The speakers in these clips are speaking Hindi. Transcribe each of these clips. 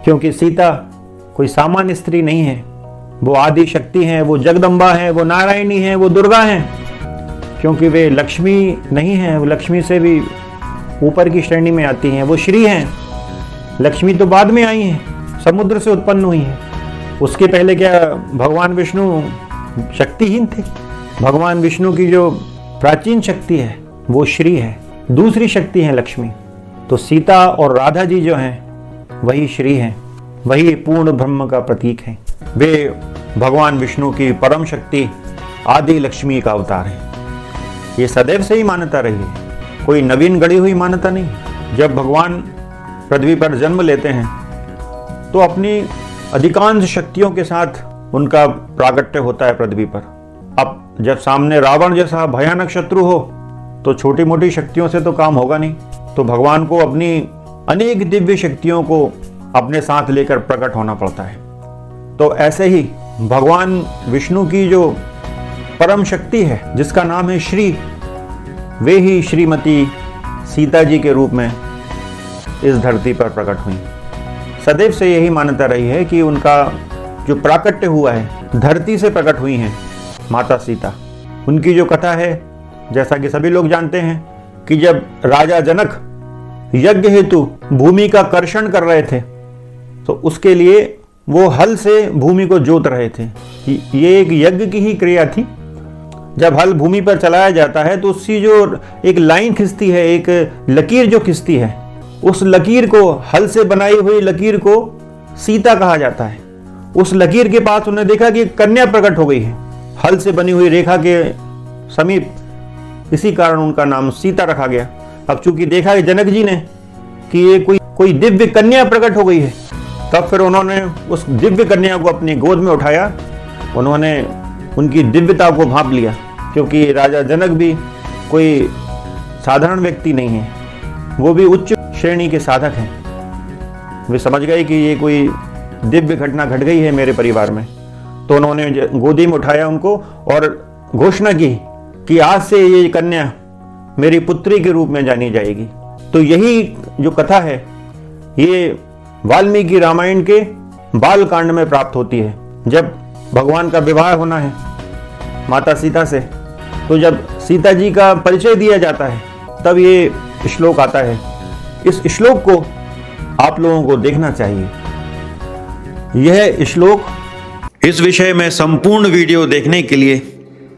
क्योंकि सीता कोई सामान्य स्त्री नहीं है, वो आदि शक्ति हैं, वो जगदम्बा है, वो नारायणी है, वो दुर्गा हैं। क्योंकि वे लक्ष्मी नहीं हैं, वो लक्ष्मी से भी ऊपर की श्रेणी में आती हैं, वो श्री हैं। लक्ष्मी तो बाद में आई हैं, समुद्र से उत्पन्न हुई हैं। उसके पहले क्या भगवान विष्णु शक्तिहीन थे? भगवान विष्णु की जो प्राचीन शक्ति है वो श्री है, दूसरी शक्ति है लक्ष्मी। तो सीता और राधा जी जो हैं वही श्री हैं, वही पूर्ण ब्रह्म का प्रतीक हैं। वे भगवान विष्णु की परम शक्ति आदि लक्ष्मी का अवतार हैं। ये सदैव से ही मान्यता रही है, कोई नवीन गढ़ी हुई मान्यता नहीं। जब भगवान पृथ्वी पर जन्म लेते हैं तो अपनी अधिकांश शक्तियों के साथ उनका प्राकट्य होता है पृथ्वी पर। अब जब सामने रावण जैसा भयानक शत्रु हो तो छोटी मोटी शक्तियों से तो काम होगा नहीं, तो भगवान को अपनी अनेक दिव्य शक्तियों को अपने साथ लेकर प्रकट होना पड़ता है। तो ऐसे ही भगवान विष्णु की जो परम शक्ति है जिसका नाम है श्री, वे ही श्रीमती सीता जी के रूप में इस धरती पर प्रकट हुई। सदैव से यही मान्यता रही है कि उनका जो प्राकट्य हुआ है धरती से प्रकट हुई हैं माता सीता। उनकी जो कथा है, जैसा कि सभी लोग जानते हैं, कि जब राजा जनक यज्ञ हेतु भूमि का कर्षण कर रहे थे तो उसके लिए वो हल से भूमि को जोत रहे थे। ये एक यज्ञ की ही क्रिया थी। जब हल भूमि पर चलाया जाता है तो उसकी जो एक लाइन खिंचती है, एक लकीर जो खिंचती है, उस लकीर को, हल से बनाई हुई लकीर को सीता कहा जाता है। उस लकीर के पास उन्होंने देखा कि कन्या प्रकट हो गई है हल से बनी हुई रेखा के समीप, इसी कारण उनका नाम सीता रखा गया। अब चूंकि देखा कि जनक जी ने कि ये कोई दिव्य कन्या प्रकट हो गई है, तब फिर उन्होंने उस दिव्य कन्या को अपनी गोद में उठाया, उन्होंने उनकी दिव्यता को भांप लिया। क्योंकि राजा जनक भी कोई साधारण व्यक्ति नहीं है, वो भी उच्च श्रेणी के साधक हैं। वे समझ गए कि ये कोई दिव्य घटना घट गई है मेरे परिवार में, तो उन्होंने गोदी में उठाया उनको और घोषणा की कि आज से ये कन्या मेरी पुत्री के रूप में जानी जाएगी। तो यही जो कथा है ये वाल्मीकि रामायण के बाल कांड में प्राप्त होती है। जब भगवान का विवाह होना है माता सीता से, तो जब सीता जी का परिचय दिया जाता है तब ये श्लोक आता है। इस श्लोक को आप लोगों को देखना चाहिए। यह श्लोक, इस विषय में संपूर्ण वीडियो देखने के लिए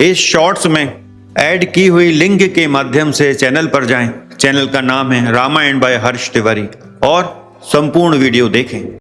इस शॉर्ट्स में ऐड की हुई लिंक के माध्यम से चैनल पर जाएं। चैनल का नाम है रामायण बाय हर्ष तिवारी और संपूर्ण वीडियो देखें।